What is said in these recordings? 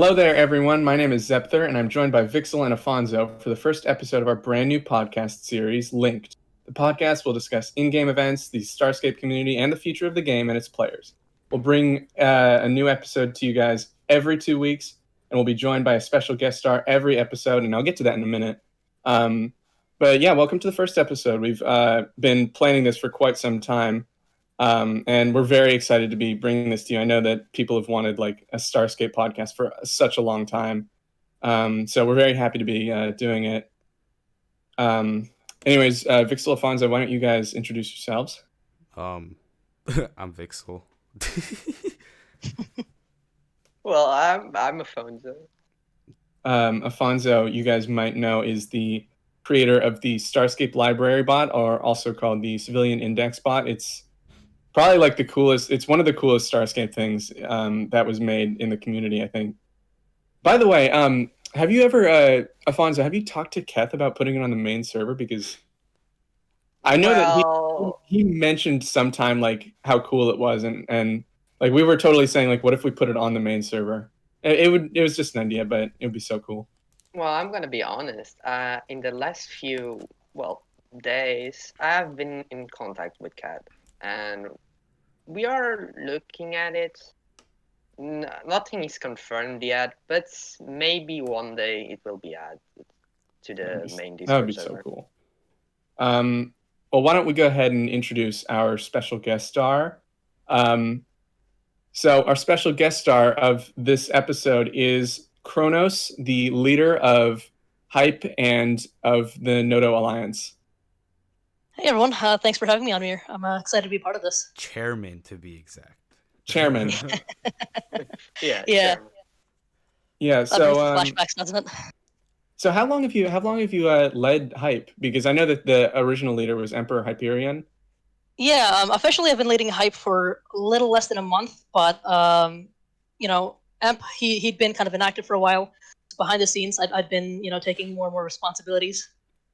Hello there, everyone. My name is Zepther, and I'm joined by Vxyl and Afonso for the first episode of our brand new podcast series, Linked. The podcast will discuss in-game events, the Starscape community, and the future of the game and its players. We'll bring a new episode to you guys every 2 weeks, and we'll be joined by a special guest star every episode, and I'll get to that in a minute. But yeah, welcome to the first episode. We've been planning this for quite some time. And we're very excited to be bringing this to you. I know that people have wanted like a Starscape podcast for such a long time. So we're very happy to be doing it. Anyways, Vxyl, Afonso, why don't you guys introduce yourselves? I'm Vxyl. Well, I'm Afonso. Afonso, you guys might know, is the creator of the Starscape library bot, or also called the Civilian Index bot. It's probably like the coolest. It's one of the coolest Starscape things that was made in the community, I think. By the way, have you ever, Afonso, have you talked to Keth about putting it on the main server? Because I know that he mentioned sometime like how cool it was, and like we were totally saying like, what if we put it on the main server? It was just an idea, but it would be so cool. Well, I'm gonna be honest. In the last few days, I have been in contact with Kat, and we are looking at it. Nothing is confirmed yet, but maybe one day it will be added to the main Discord server. That would be so cool. Well, why don't we go ahead and introduce our special guest star? So our special guest star of this episode is Kronos, the leader of Hype and of the Nodo Alliance. Hey everyone, thanks for having me on here. I'm excited to be part of this. Chairman, to be exact. Chairman. Yeah. Chairman. Yeah. That So flashbacks, doesn't it? So how long have you led Hype? Because I know that the original leader was Emperor Hyperion. Yeah, officially I've been leading Hype for a little less than a month, but Emp he'd been kind of inactive for a while. Behind the scenes, I'd been taking more and more responsibilities.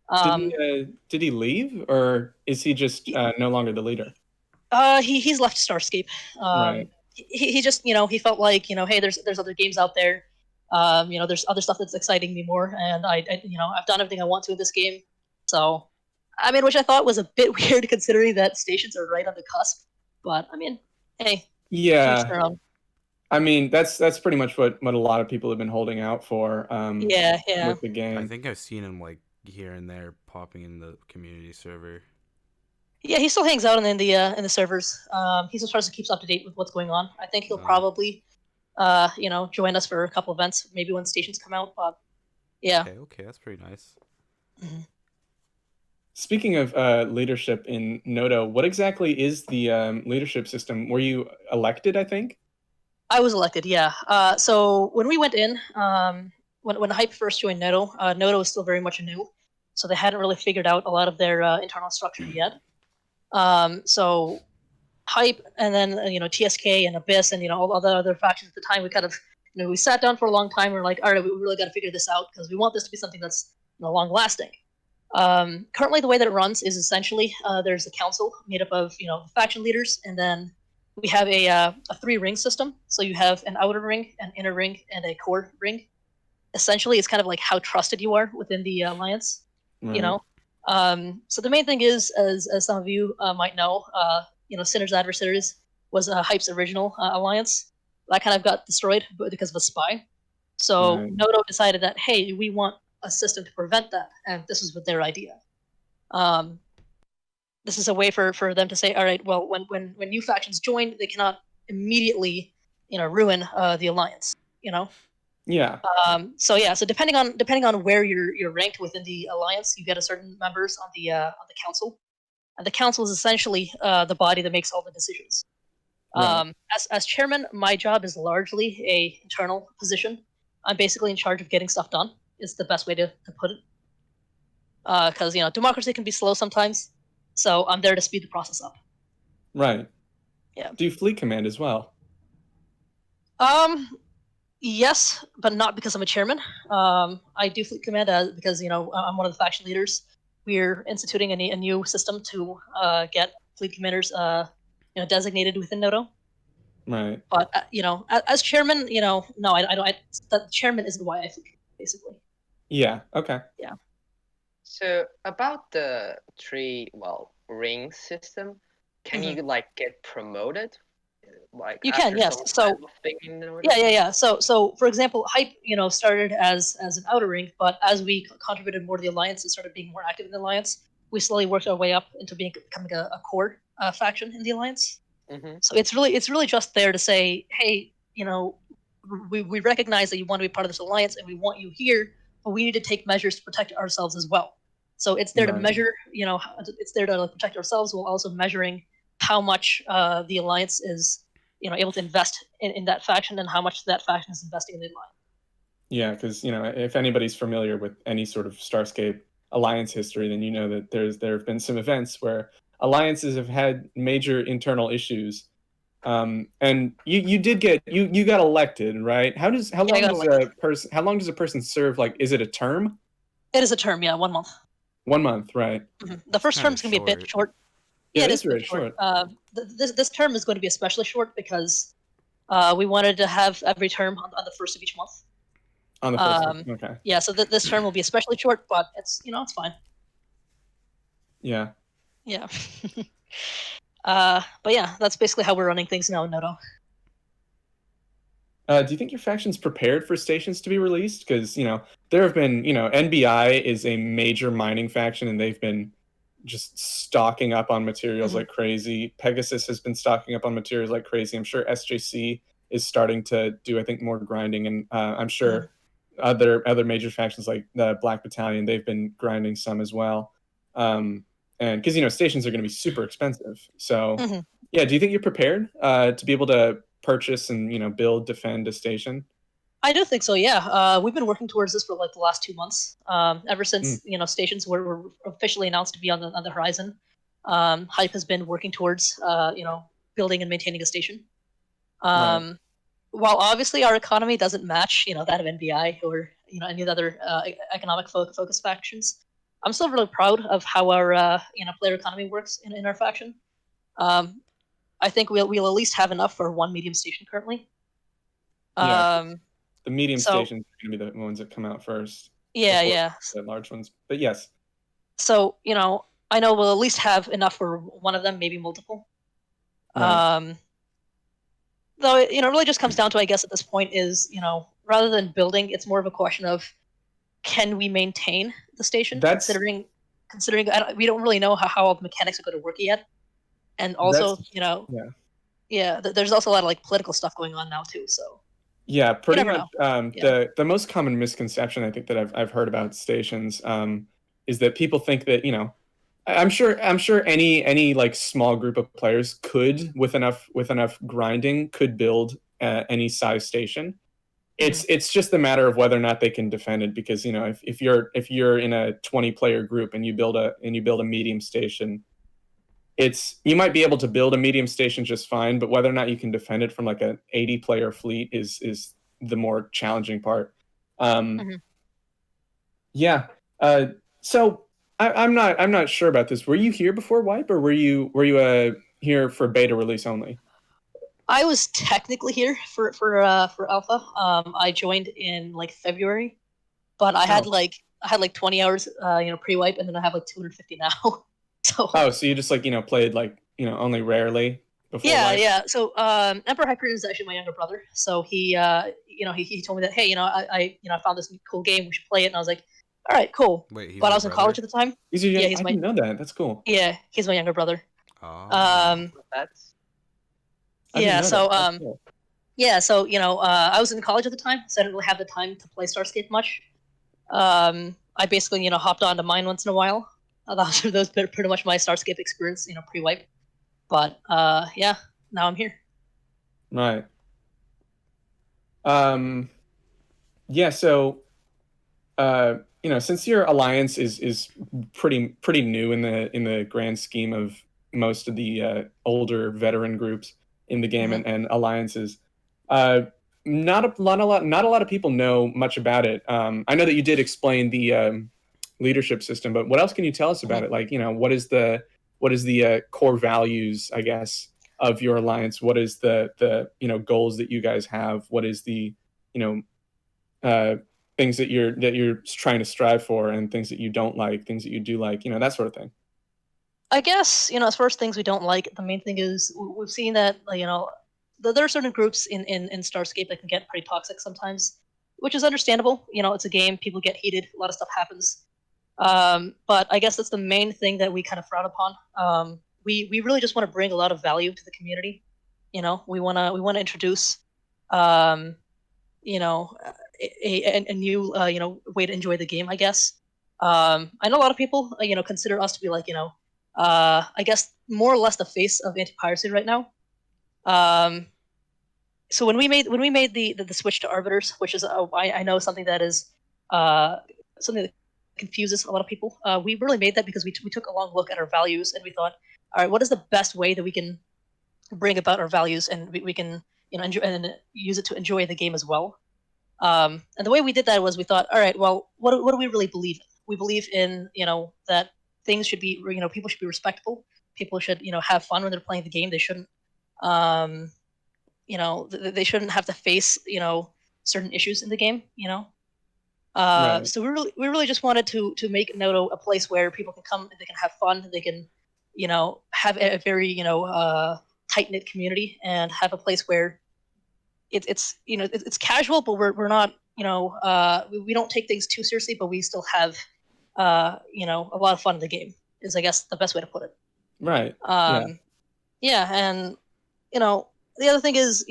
Did he leave, or is he just no longer the leader? He's left Starscape. Right. He just he felt like hey, there's other games out there. There's other stuff that's exciting me more, and I've done everything I want to in this game. So, I mean, which I thought was a bit weird considering that stations are right on the cusp. But I mean, hey. Yeah. I mean, that's pretty much what a lot of people have been holding out for. Yeah. With the game. I think I've seen him like here and there popping in the community server. Yeah, he still hangs out in the servers. He still tries to keep up to date with what's going on. I think he'll probably, join us for a couple events, maybe when stations come out. But yeah. Okay, that's pretty nice. Mm-hmm. Speaking of leadership in Nodo, what exactly is the leadership system? Were you elected? I think. I was elected. Yeah. So when we went in, when Hype first joined Nodo, Nodo was still very much new, so they hadn't really figured out a lot of their internal structure yet. So Hype and then TSK and Abyss and all the other factions at the time, we kind of we sat down for a long time. We're like, all right, we really got to figure this out because we want this to be something that's long lasting. Currently, the way that it runs is essentially there's a council made up of faction leaders, and then we have a 3-ring system. So you have an outer ring, an inner ring, and a core ring. Essentially, it's kind of like how trusted you are within the alliance. Right. So the main thing is, as some of you might know, Sinner's Adversaries was Hype's original alliance. That kind of got destroyed because of a spy. So Nodo decided that, hey, we want a system to prevent that, and this is what their idea. This is a way for them to say, all right, well, when new factions join, they cannot immediately ruin the alliance. Yeah. So depending on where you're ranked within the alliance, you get a certain members on the council, and the council is essentially the body that makes all the decisions. Right. As chairman, my job is largely a internal position. I'm basically in charge of getting stuff done. Is the best way to put it. Because democracy can be slow sometimes, so I'm there to speed the process up. Right. Yeah. Do you fleet command as well? Yes, but not because I'm a chairman. I do fleet command because I'm one of the faction leaders. We're instituting a new system to get fleet commanders designated within Nodo. Right. But as chairman, no, I don't. The chairman isn't why I think, basically. Yeah. Okay. Yeah. So about the ring system, can you like get promoted, like You after can, yes. some So type of thing in order? yeah. So for example, Hype, started as an outer ring, but as we contributed more to the alliance and started being more active in the alliance, we slowly worked our way up into becoming a core faction in the alliance. Mm-hmm. So it's really just there to say, hey, we recognize that you want to be part of this alliance and we want you here, but we need to take measures to protect ourselves as well. So it's there to Right. measure, it's there to protect ourselves while also measuring how much the alliance is, able to invest in that faction and how much that faction is investing in the alliance. Yeah, because if anybody's familiar with any sort of Starscape alliance history, then you know that there have been some events where alliances have had major internal issues. And you did get you got elected, right? How I got how long does a person serve? Like, is it a term? It is a term, yeah, 1 month. 1 month, right? The first term kinda is going to be a bit short. short. Yeah, it it is is a bit very short. This term is going to be especially short because we wanted to have every term on the first of each month. On the first one. Okay. Yeah, so this term will be especially short, but it's fine. Yeah. Yeah. But yeah, that's basically how we're running things now in Noto. Do you think your faction's prepared for stations to be released? Because there have been NBI is a major mining faction, and they've been just stocking up on materials like crazy. Pegasus has been stocking up on materials like crazy. I'm sure SJC is starting to do, I think, more grinding, and I'm sure other major factions like the Black Battalion, they've been grinding some as well. And because stations are going to be super expensive, so yeah. Do you think you're prepared to be able to purchase and build, defend a station? I do think so. Yeah, we've been working towards this for like the last 2 months. Ever since stations were officially announced to be on the horizon, Hype has been working towards building and maintaining a station. Right. While obviously our economy doesn't match that of NBI or any of the other economic focus factions, I'm still really proud of how our player economy works in our faction. I think we'll at least have enough for 1 medium station currently. Yeah. The medium so- stations are going to be the ones that come out first. Yeah. The large ones, but yes. So I know we'll at least have enough for one of them, maybe multiple. Right. Though it really just comes down to, I guess at this point, is rather than building, it's more of a question of can we maintain the station, considering we don't really know how all the mechanics are going to work yet, and also there's also a lot of like political stuff going on now too. So yeah, pretty never much. The most common misconception I think that I've heard about stations is that people think that I'm sure any like small group of players could with enough grinding could build any size station. It's just a matter of whether or not they can defend it, because if you're in a 20 player group and you build a medium station, you might be able to build a medium station just fine, but whether or not you can defend it from like an 80 player fleet is the more challenging part. Yeah. So I'm not sure about this. Were you here before Wipe, or were you here for beta release only? I was technically here for Alpha. I joined in like February, but I had like 20 hours pre-wipe, and then I have like 250 now. So so you just played only rarely before Wipe? Yeah. So Emperor Hyperion is actually my younger brother. So he he told me that, hey, I found this cool game, we should play it, and I was like, all right, cool. Wait, but I was in college at the time. I didn't know that. That's cool. Yeah, he's my younger brother. Oh. That's So cool. yeah, so I was in college at the time, so I didn't really have the time to play Starscape much. I basically hopped onto mine once in a while. That was pretty much my Starscape experience, pre-wipe. But yeah, now I'm here. Right. Yeah. So, since your alliance is pretty new in the grand scheme of most of the older veteran groups in the game and alliances, not a lot of people know much about it. I know that you did explain the leadership system, but what else can you tell us about it? Like, what is the core values, I guess, of your alliance? What is the goals that you guys have? What is the things that you're trying to strive for, and things that you don't like, things that you do like, that sort of thing? I guess, as far as things we don't like, the main thing is we've seen that, there are certain groups in Starscape that can get pretty toxic sometimes, which is understandable. It's a game, people get heated, a lot of stuff happens. But I guess that's the main thing that we kind of frown upon. We really just want to bring a lot of value to the community. We want to introduce, a new way to enjoy the game, I guess. I know a lot of people consider us to be like I guess more or less the face of anti-piracy right now. So when we made the switch to arbiters, which is I know something that is something that confuses a lot of people, we really made that because we took a long look at our values, and we thought, all right, what is the best way that we can bring about our values, and we can enjoy, and use it to enjoy the game as well. And the way we did that was we thought, all right, well, what do we really believe in? We believe in that things should be people should be respectable. People should have fun when they're playing the game. They shouldn't they shouldn't have to face certain issues in the game. Right. So we really just wanted to make Noto a place where people can come, they can have fun, they can have a very tight knit community, and have a place where it's casual, but we're not we don't take things too seriously, but we still have a lot of fun in the game, is I guess the best way to put it. Right. Yeah, and the other thing is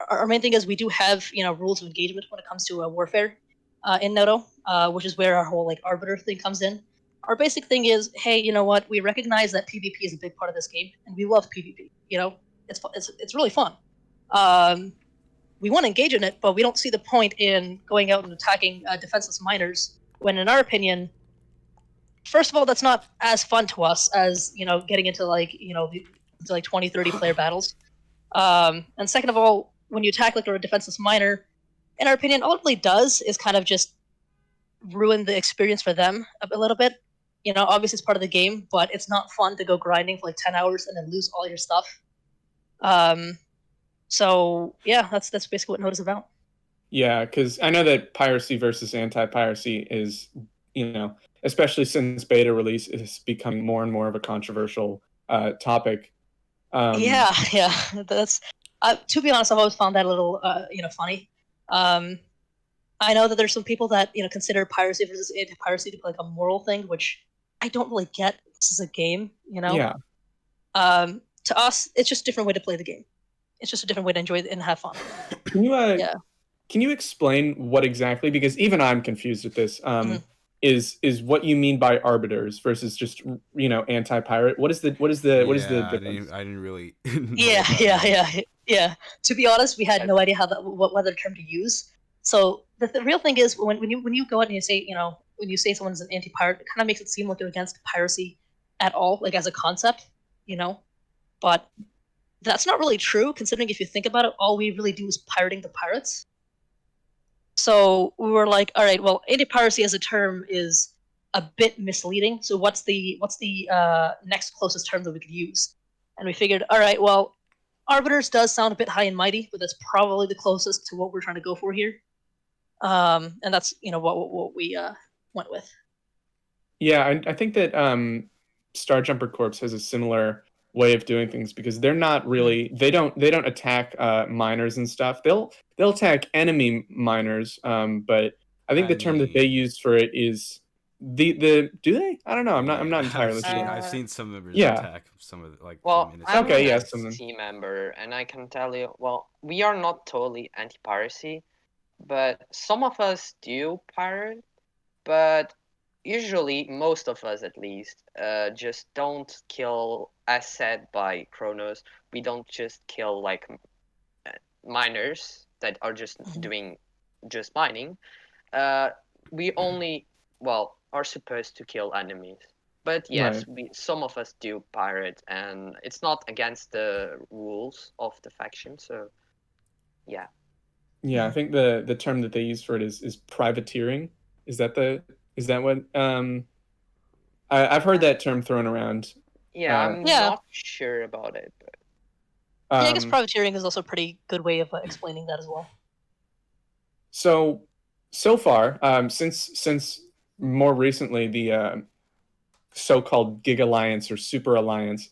our main thing is we do have rules of engagement when it comes to warfare in Noto, which is where our whole arbiter thing comes in. Our basic thing is, hey, you know what? We recognize that PvP is a big part of this game, and we love PvP. It's really fun. We want to engage in it, but we don't see the point in going out and attacking defenseless miners when, in our opinion, first of all, that's not as fun to us as getting into 20, 30 player battles. And second of all, when you attack a defenseless miner, in our opinion, all it really does is kind of just ruin the experience for them a little bit. Obviously it's part of the game, but it's not fun to go grinding for 10 hours and then lose all your stuff. So yeah, that's basically what Noto's about. Yeah, because I know that piracy versus anti-piracy is, especially since beta release, is becoming more and more of a controversial topic. Yeah, that's to be honest, I've always found that a little funny. I know that there's some people that consider piracy versus anti-piracy to be a moral thing, which I don't really get. This is a game, Yeah. To us, it's just a different way to play the game. It's just a different way to enjoy it and have fun. Can you explain what exactly? Because even I'm confused with this. Is what you mean by arbiters versus just anti-pirate? What is the difference? I didn't really. Yeah. To be honest, we had no idea what other term to use. So the real thing is when you go out and you say when you say someone's an anti-pirate, it kind of makes it seem like they're against piracy at all, as a concept, But that's not really true, considering if you think about it, all we really do is pirating the pirates. So we were like, all right, well, anti-piracy as a term is a bit misleading. So what's the next closest term that we could use? And we figured, all right, well, arbiters does sound a bit high and mighty, but that's probably the closest to what we're trying to go for here. And that's what we went with. Yeah, I think that Starjumper Corps has a similar way of doing things, because they're not really they don't attack miners and stuff. They'll attack enemy miners, but I think the term that they use for it is the do they? I don't know. I'm not entirely sure. I've seen some members attack some of I'm okay, an yes, team member, and I can tell you, well, we are not totally anti-piracy, but some of us do pirate, but usually, most of us at least, just don't kill, as said by Kronos, we don't just kill miners that are just doing just mining. We only, are supposed to kill enemies. But yes, some of us do pirate, and it's not against the rules of the faction, so yeah. Yeah, I think the term that they use for it is privateering. Is that what I've heard that term thrown around. Yeah, I'm Yeah. not sure about it. But I guess privateering is also a pretty good way of explaining that as well. So far, since more recently the so-called Gig Alliance or Super Alliance,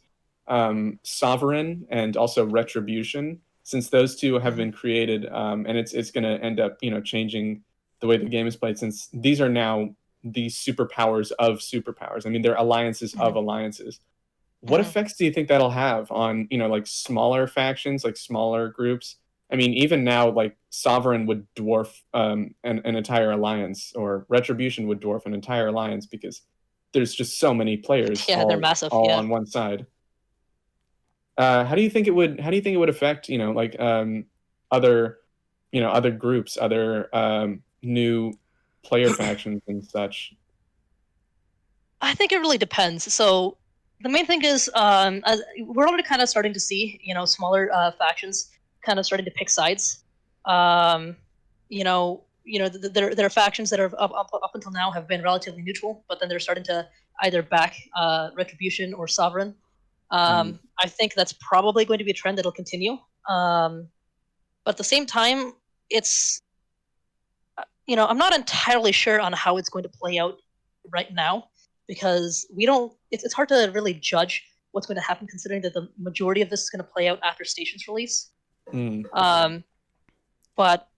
Sovereign and also Retribution, since those two have been created, and it's going to end up changing the way the game is played, since these are now the superpowers of superpowers. I mean, they're alliances of alliances. What effects do you think that'll have on like smaller factions, like smaller groups? I mean, even now, like Sovereign would dwarf an entire alliance, or Retribution would dwarf an entire alliance because there's just so many players Yeah, they're massive. all Yeah. on one side. How do you think it would affect like other other groups, other new player factions and such? I think it really depends. So the main thing is, we're already kind of starting to see, smaller factions kind of starting to pick sides. There are factions that are up until now have been relatively neutral, but then they're starting to either back Retribution or Sovereign. I think that's probably going to be a trend that'll continue. But at the same time, it's I'm not entirely sure on how it's going to play out right now, because we don't. It's hard to really judge what's going to happen, considering that the majority of this is going to play out after Station's release. But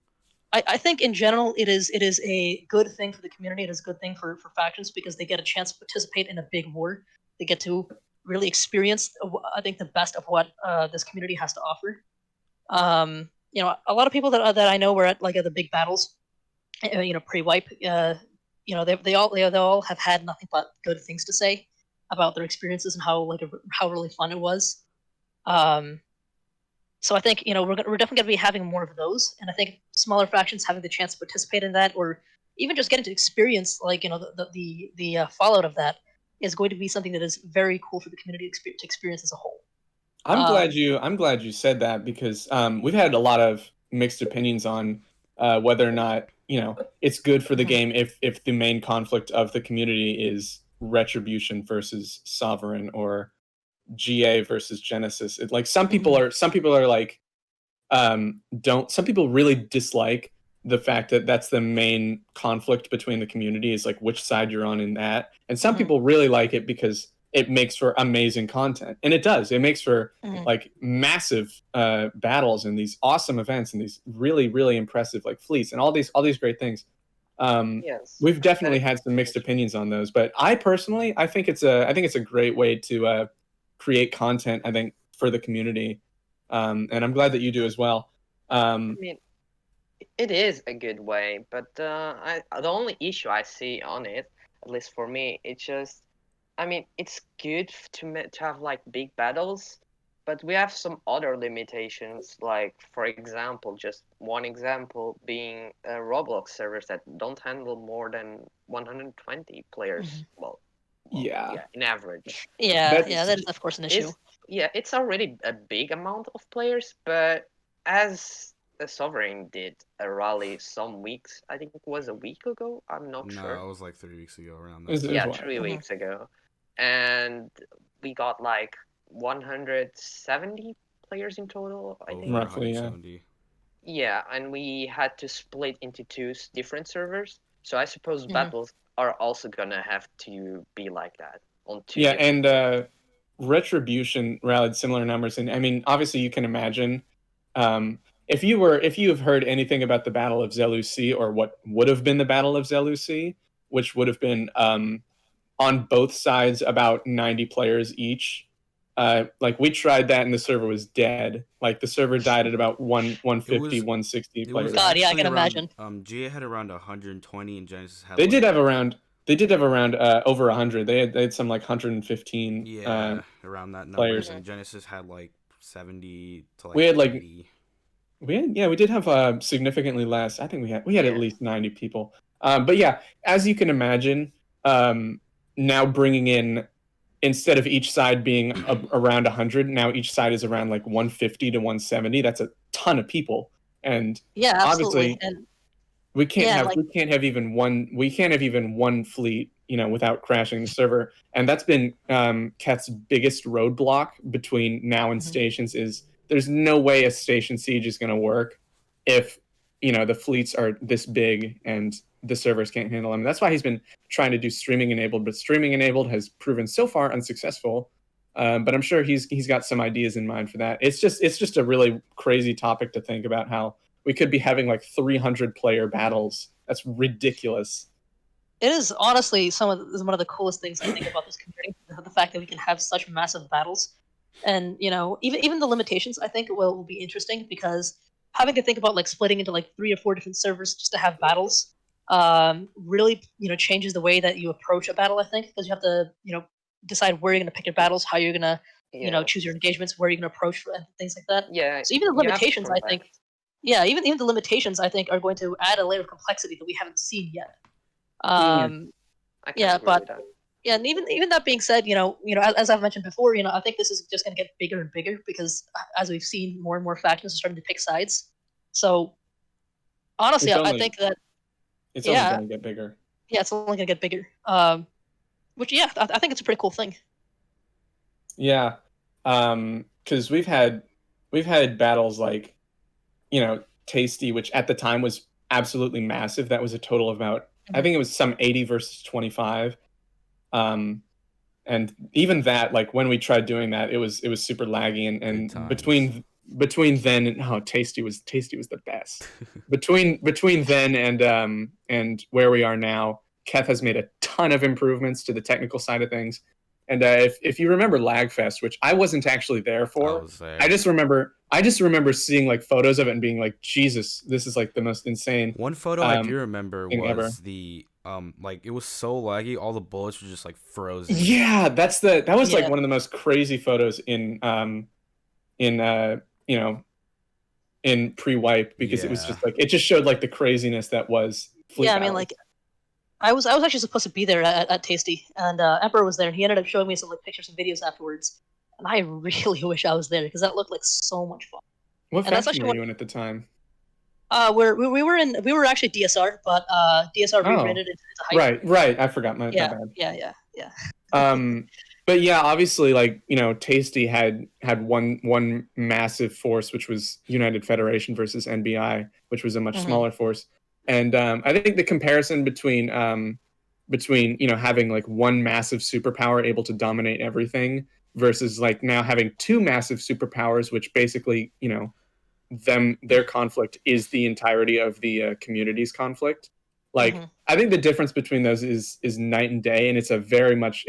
I think in general it is a good thing for the community. It is a good thing for factions, because they get a chance to participate in a big war. They get to really experience, I think, the best of what this community has to offer. A lot of people that I know were at at the big battles, pre-wipe. They all have had nothing but good things to say about their experiences and how really fun it was. So I think we're definitely going to be having more of those, and I think smaller factions having the chance to participate in that, or even just getting to experience the fallout of that, is going to be something that is very cool for the community to experience as a whole. I'm glad you said that, because we've had a lot of mixed opinions on whether or not it's good for the game if the main conflict of the community is Retribution versus Sovereign, or GA versus Genesis. Some people are like some people really dislike the fact that that's the main conflict between the community, is like which side you're on in that, and some people really like it because it makes for amazing content, and it does. It makes for like massive battles and these awesome events and these really, really impressive fleets and all these great things. yes, We've definitely had some mixed opinions on those, but I personally, I think it's a great way to create content, I think, for the community, and I'm glad that you do as well. I mean, it is a good way, but the only issue I see on it, at least for me, it's just, I mean, it's good to have big battles, but we have some other limitations. Like, for example, just one example being Roblox servers that don't handle more than 120 players. Well, Yeah, in average. That is of course an issue. It's already a big amount of players, but as the Sovereign did a rally some weeks, I think it was a week ago, I'm not sure. No, it was like 3 weeks ago, around Is that. it- Yeah, what? 3 weeks ago. And we got 170 players in total, I think. Over Roughly, yeah. 170. Yeah, and we had to split into two different servers. So I suppose battles are also gonna have to be like that on two. Yeah, different and Retribution rallied similar numbers, and I mean, obviously, you can imagine if you have heard anything about the Battle of Zeleusi, or what would have been the Battle of Zeleusi, which would have been on both sides about 90 players each. We tried that and the server was dead. Like the server died at about 150, 160 players. God, yeah, I can around, imagine. GA had around 120 and Genesis had They did have around over 100. They had some 115 around that number. players. And Genesis had 70 to we had 80. We did have significantly less. I think we had at least 90 people. But yeah, as you can imagine, now bringing in, instead of each side being around 100, now each side is around 150 to 170. That's a ton of people, and Yeah, absolutely. obviously we can't have even one fleet without crashing the server. And that's been Keth's biggest roadblock between now and stations is there's no way a station siege is going to work if the fleets are this big and the servers can't handle them. That's why he's been trying to do streaming enabled, but streaming enabled has proven so far unsuccessful. But I'm sure he's got some ideas in mind for that. It's just a really crazy topic to think about how we could be having like 300 player battles. That's ridiculous. It is honestly one of the coolest things I think about this community. The fact that we can have such massive battles, and even the limitations I think will be interesting, because having to think about like splitting into like 3 or 4 different servers just to have battles really changes the way that you approach a battle. I think because you have to decide where you're going to pick your battles, how you're going to choose your engagements, where you're going to approach and things like that. Yeah. So even the limitations, I think. Yeah, even the limitations, I think, are going to add a layer of complexity that we haven't seen yet. And even that being said, as I've mentioned before, I think this is just going to get bigger and bigger because as we've seen, more and more factions are starting to pick sides. So honestly, I think that it's only going to get bigger. Yeah, it's only going to get bigger. Which I think it's a pretty cool thing. Yeah, because we've had battles like Tasty, which at the time was absolutely massive. That was a total of about I think it was some 80 versus 25. And even that, like when we tried doing that, it was super laggy and between then and Tasty was the best. between then and where we are now, Keth has made a ton of improvements to the technical side of things. And if you remember Lagfest, which I wasn't actually there for, I just remember seeing like photos of it and being like, Jesus, this is like the most insane. One photo I do remember was ever. the like it was so laggy, all the bullets were just like frozen. Yeah, that was like one of the most crazy photos in pre-wipe, because it was just like it just showed like the craziness that was Fleet I mean, like I was actually supposed to be there at Tasty, and Emperor was there, and he ended up showing me some like pictures and videos afterwards. And I really wish I was there because that looked like so much fun. What faction were you in at the time? We were actually DSR, but DSR rebranded into Hype. Right. I forgot my bad. Yeah. But yeah, obviously, like Tasty had one massive force, which was United Federation versus NBI, which was a much smaller force. And I think the comparison between having like one massive superpower able to dominate everything versus like now having 2 massive superpowers, which basically their conflict is the entirety of the community's conflict. Like I think the difference between those is night and day, and it's very much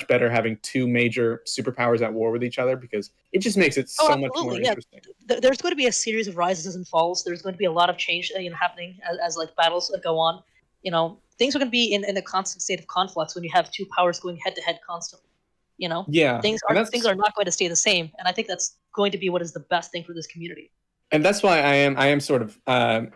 better having 2 major superpowers at war with each other because it just makes it so much more interesting. There's going to be a series of rises and falls. There's going to be a lot of change happening as like battles go on. Things are going to be in a constant state of conflux when you have 2 powers going head to head constantly. Things are not going to stay the same, and I think that's going to be what is the best thing for this community. And that's why I am sort of I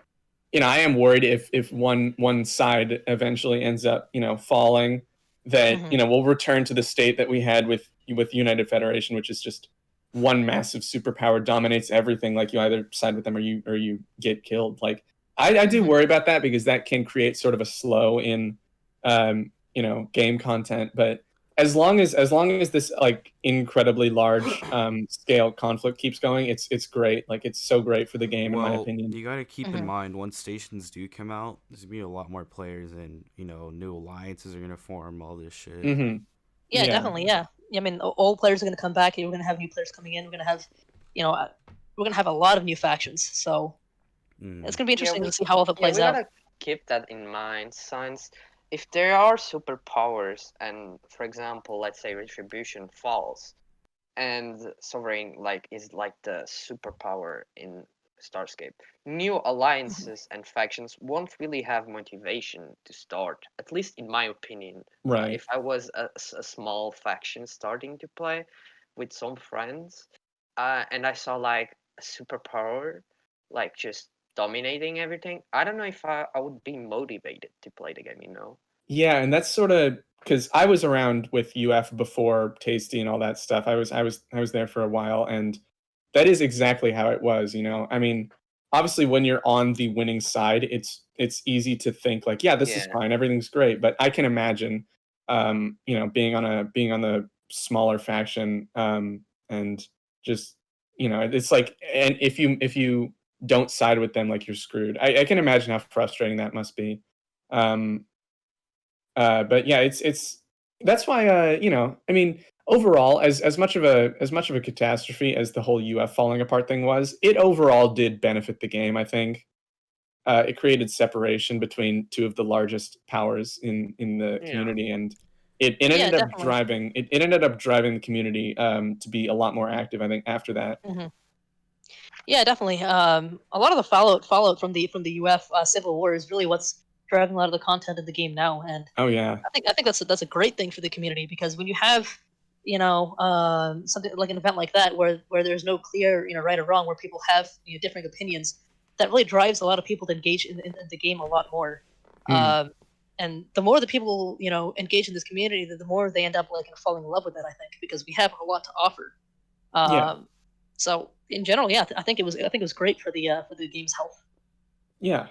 am worried if one side eventually ends up falling, that we'll return to the state that we had with United Federation, which is just one massive superpower dominates everything. Like you either side with them or you get killed. Like I do worry about that because that can create sort of a slow in game content, but as long as this like incredibly large scale conflict keeps going, it's great. Like it's so great for the game, in my opinion. You got to keep in mind, once stations do come out, there's gonna be a lot more players, and new alliances are gonna form. All this shit. Yeah, definitely. Yeah, I mean, old players are gonna come back. We're gonna have new players coming in. We're gonna have, we're gonna have a lot of new factions. So it's gonna be interesting to see how all that plays out. We gotta keep that in mind, since if there are superpowers and, for example, let's say Retribution falls and Sovereign is like the superpower in Starscape, new alliances and factions won't really have motivation to start, at least in my opinion. Right. If I was a small faction starting to play with some friends and I saw like a superpower like just dominating everything, I don't know if I would be motivated to play the game, Yeah, and that's sort of because I was around with UF before Tasty and all that stuff. I was there for a while, and that is exactly how it was. I mean, obviously, when you're on the winning side, it's easy to think like, yeah, this is fine, everything's great. But I can imagine being on the smaller faction, and just it's like, and if you don't side with them, like, you're screwed. I can imagine how frustrating that must be. Um, but yeah, it's that's why, I mean, overall, as much of a catastrophe as the whole UF falling apart thing was, it overall did benefit the game. I think it created separation between two of the largest powers in the Yeah. community, and it Yeah, ended up definitely. driving it ended up driving the community to be a lot more active, I think, after that. Hmm. Yeah, definitely. A lot of the fallout from the UF Civil War is really what's driving a lot of the content of the game now, and Oh yeah, I think that's a great thing for the community, because when you have something like an event like that where there's no clear right or wrong, where people have differing opinions, that really drives a lot of people to engage in the game a lot more. Hmm. And the more the people engage in this community, the more they end up like falling in love with it. I think, because we have a lot to offer. Yeah. So in general, yeah, I think it was great for the game's health. Yeah.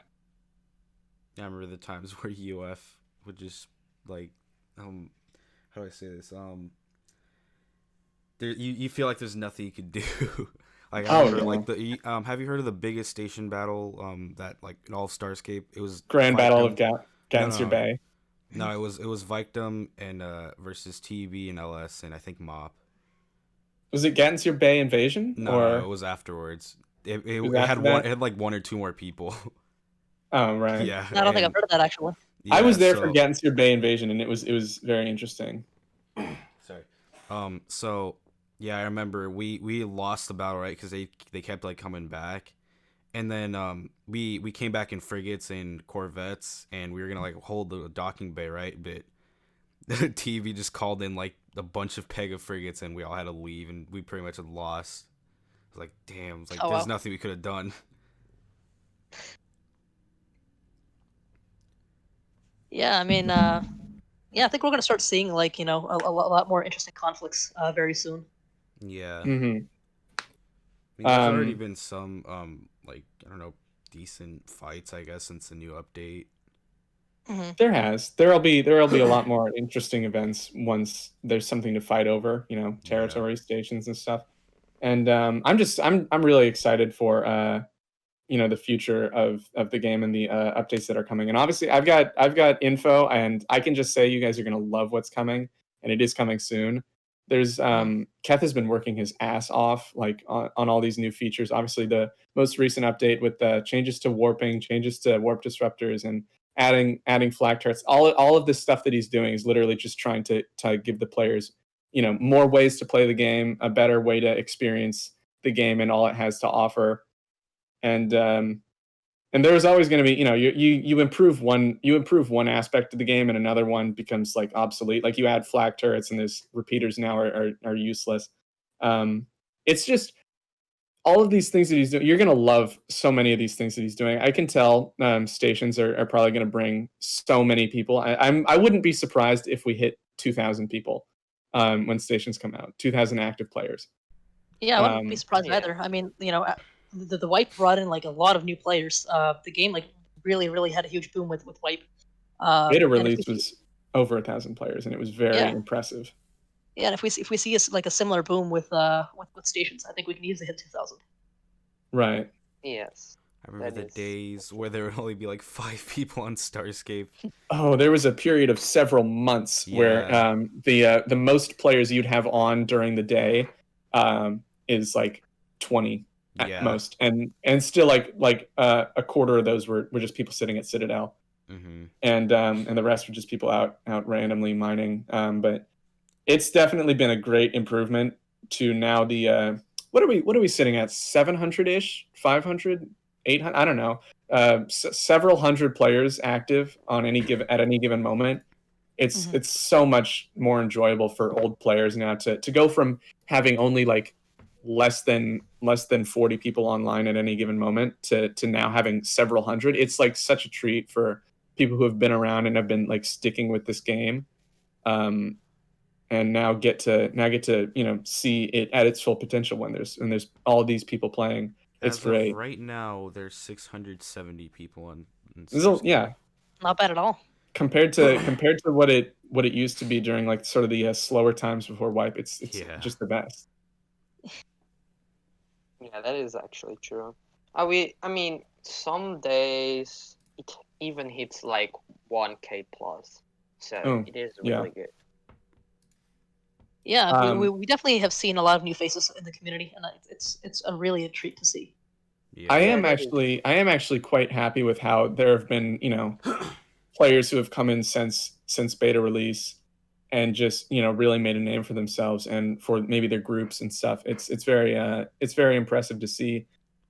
I remember the times where UF would just like, how do I say this? There you feel like there's nothing you could do. Like, I Oh remember yeah. like have you heard of the biggest station battle that like in all of Starscape? It was Grand Battle of Victim. No, Ganser no, Bay. no. It was Victim and versus TB and LS and I think Mop. Was it Ganser Bay Invasion, No, it or was afterwards. It, it it, was it had after one. that? It had like one or two more people. Oh right. Yeah, I don't think I've and heard of that, actually. I yeah. was there for So Ganser Bay Invasion, and it was very interesting. sorry. So yeah, I remember we lost the battle, right, because they kept like coming back, and then we came back in frigates and corvettes, and we were gonna like hold the docking bay, right, but the TV just called in like a bunch of Pega frigates, and we all had to leave, and we pretty much had lost. I was like, damn, it's like Oh there's wow. nothing we could have done. Yeah, I mean, yeah, I think we're gonna start seeing like a lot more interesting conflicts very soon. Yeah. Hmm. I mean, there's already Um, been some like I don't know, decent fights, I guess, since the new update. Hmm. there'll be a lot more interesting events once there's something to fight over, Yeah. territory stations and stuff. And I'm really excited for the future of the game and the updates that are coming. And obviously, I've got info, and I can just say you guys are gonna love what's coming, and it is coming soon. There's Hmm. Keth has been working his ass off, like, on all these new features. Obviously, the most recent update with the changes to warping, changes to warp disruptors, and adding flag turrets. All of this stuff that he's doing is literally just trying to give the players more ways to play the game, a better way to experience the game and all it has to offer. And there's always going to be, you improve one aspect of the game, and another one becomes like obsolete. Like, you add flag turrets, and there's repeaters now are useless. It's just all of these things that he's doing. You're going to love so many of these things that he's doing. I can tell stations are probably going to bring so many people. I wouldn't be surprised if we hit 2,000 people when stations come out. 2,000 active players. Yeah, I wouldn't be surprised Yeah. either. I mean, the wipe brought in like a lot of new players. The game like really had a huge boom with wipe. Beta And if we release see, was over 1,000 players, and it was very yeah, impressive. yeah, and if we see like a similar boom with stations, I think we can easily hit 2,000. Right. Yes. I remember That the is days where there would only be like 5 people on Starscape. Oh, there was a period of several months where Yeah. the most players you'd have on during the day is like 20 at Yeah. most, and still like a quarter of those were just people sitting at Citadel, Mm-hmm. and the rest were just people out randomly mining. But it's definitely been a great improvement to now the what are we sitting at, 700-ish, 500, 800, I don't know, several hundred players active at any given moment. It's Mhm. it's so much more enjoyable for old players now to go from having only like less than 40 people online at any given moment to now having several hundred. It's like such a treat for people who have been around and have been like sticking with this game, um, and now get to see it at its full potential when there's all these people playing. It's As of great. right now, there's 670 people on Yeah, Starscape. Not bad at all. compared to what what it used to be during like sort of the slower times before wipe. It's Yeah. just the best. Yeah, that is actually true. I mean, some days it even hits like 1K plus, so Oh, it is yeah. really good. Yeah, Um, we definitely have seen a lot of new faces in the community, and it's a really a treat to see. Yeah. I Yeah, am that is. actually quite happy with how there have been, players who have come in since beta release and just, really made a name for themselves and for maybe their groups and stuff. It's very impressive to see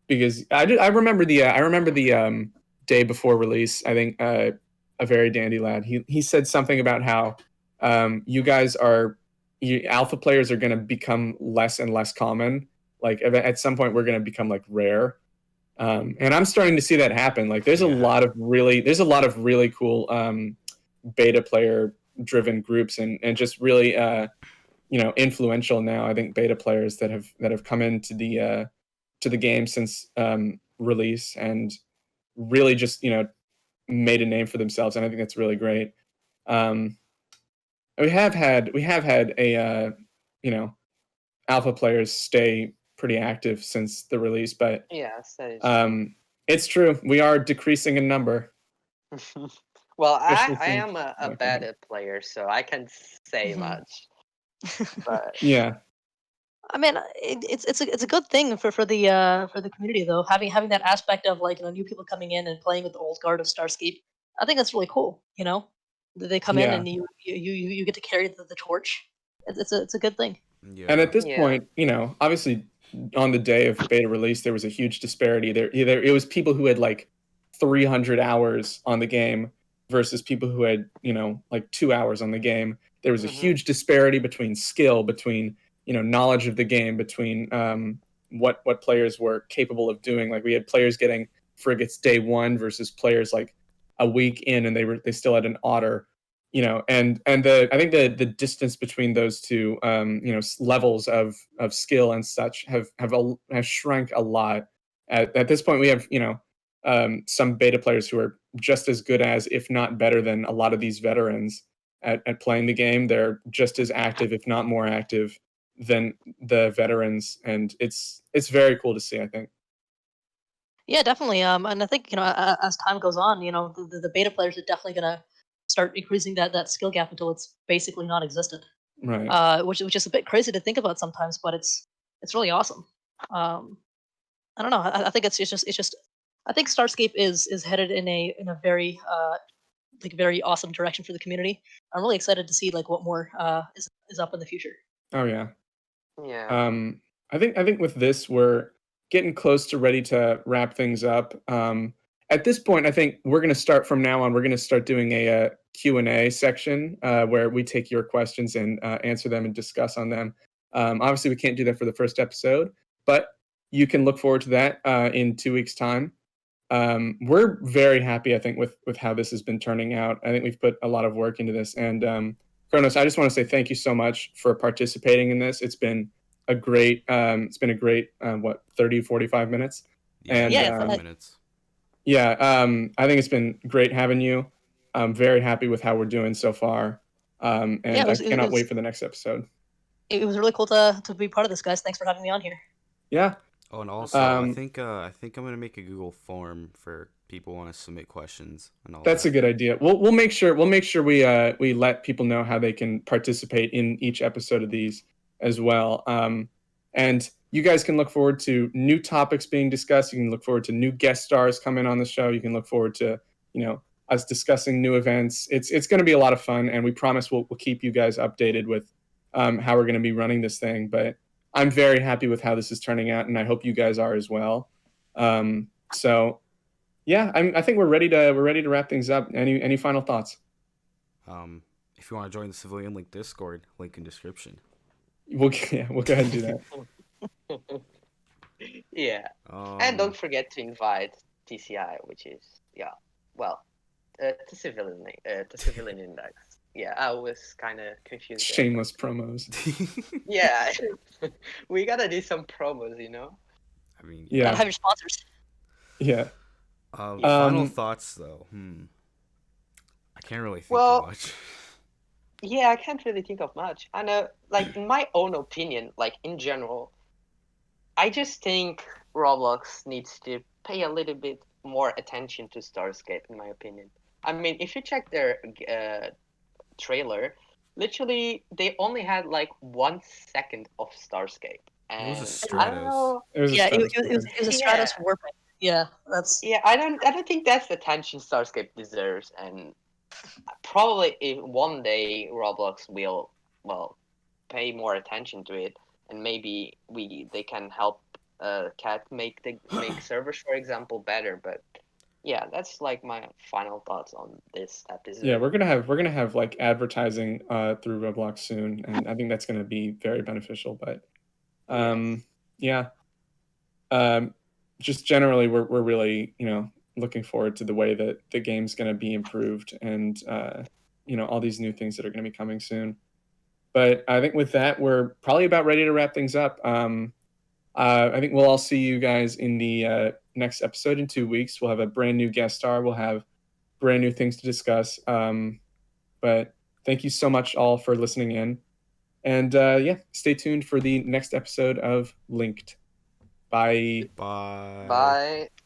because I remember the day before release. I think a very dandy lad. He said something about how you guys alpha players are going to become less and less common. Like at some point, we're going to become like rare, and I'm starting to see that happen. Like there's a Yeah. lot of really cool beta player driven groups and just really influential now. I think beta players that have come into the game since release and really just made a name for themselves, and I think that's really great. Um, we have had a you know alpha players stay pretty active since the release, but Yes, that is true. it's true we are decreasing in number, Well, especially I since am a like, okay. beta player, so I can't say Mhm. much. But Yeah, I mean, it's a good thing for the community though, having that aspect of like new people coming in and playing with the old guard of Starscape. I think that's really cool. They come in yeah. and you get to carry the torch. It's a good thing. And Yeah. at this yeah. point, obviously on the day of beta release, there was a huge disparity. There it was people who had like 300 hours on the game versus people who had, like 2 hours on the game. There was a Mm-hmm. huge disparity between skill, between, knowledge of the game, between what players were capable of doing. Like we had players getting frigates day one versus players like a week in and they still had an otter, and I think the distance between those two levels of skill and such have shrunk a lot. At this point we have some beta players who are just as good as, if not better than, a lot of these veterans at playing the game. They're just as active, if not more active, than the veterans, and it's very cool to see, I think. Yeah, definitely. And I think as time goes on, the beta players are definitely gonna start increasing that skill gap until it's basically non-existent. Right. Which is a bit crazy to think about sometimes, but it's really awesome. Um, I don't know. I think it's just. I think Starscape is headed in a very like very awesome direction for the community. I'm really excited to see like what more is up in the future. Oh yeah. Yeah. Um, I think with this we're getting close to ready to wrap things up. At this point, I think we're going to start from now on. We're going to start doing a Q&A section where we take your questions and answer them and discuss on them. Obviously, we can't do that for the first episode, but you can look forward to that in 2 weeks' time. We're very happy, I think, with how this has been turning out. I think we've put a lot of work into this, and Kronos, I just want to say thank you so much for participating in this. It's been a great 30-45 minutes, Yeah. and Yeah, 45 minutes. yeah, I think it's been great having you. I'm very happy with how we're doing so far, yeah. and I cannot wait for the next episode. It was really cool to be part of this, guys. Thanks for having me on here. Yeah, Oh, and No also, problem. I think I'm gonna make a Google form for people who want to submit questions and all that's that. a good idea. We'll make sure we let people know how they can participate in each episode of these as well. And you guys can look forward to new topics being discussed. You can look forward to new guest stars coming on the show. You can look forward to us discussing new events. It's going to be a lot of fun, and we promise we'll keep you guys updated with how we're going to be running this thing. But I'm very happy with how this is turning out, and I hope you guys are as well. So yeah, I think we're ready to wrap things up. Any final thoughts? If you want to join the Civilian Link Discord, link in description. We'll go ahead and do that. Yeah. And don't forget to invite TCI, which is the civilian index. Yeah, I was kind of confused there. Shameless promos. Yeah, we gotta do some promos, I mean, Yeah. Gotta have your sponsors. Yeah. Final thoughts though. I can't really think Well, too much. Yeah, I can't really think of much. I know, like in my own opinion, like in general, I just think Roblox needs to pay a little bit more attention to Starscape, in my opinion. I mean, if you check their trailer, literally they only had like 1 second of Starscape, It was a and I don't Stratos. know. It was a Yeah, Stratos it was a Yeah, Stratos warping. Yeah, that's yeah, I don't think that's the attention Starscape deserves, and probably if one day Roblox will, well, pay more attention to it, and maybe they can help Cat make servers, for example, better. But yeah, that's like my final thoughts on this Yeah, episode. we're gonna have like advertising through Roblox soon, and I think that's gonna be very beneficial. But Yes. yeah, um, just generally, we're really looking forward to the way that the game's gonna be improved, and all these new things that are gonna be coming soon. But I think with that, we're probably about ready to wrap things up. I think we'll all see you guys in the next episode in 2 weeks. We'll have a brand new guest star. We'll have brand new things to discuss. But thank you so much all for listening in. And yeah, stay tuned for the next episode of Linked. Bye. Bye. Bye.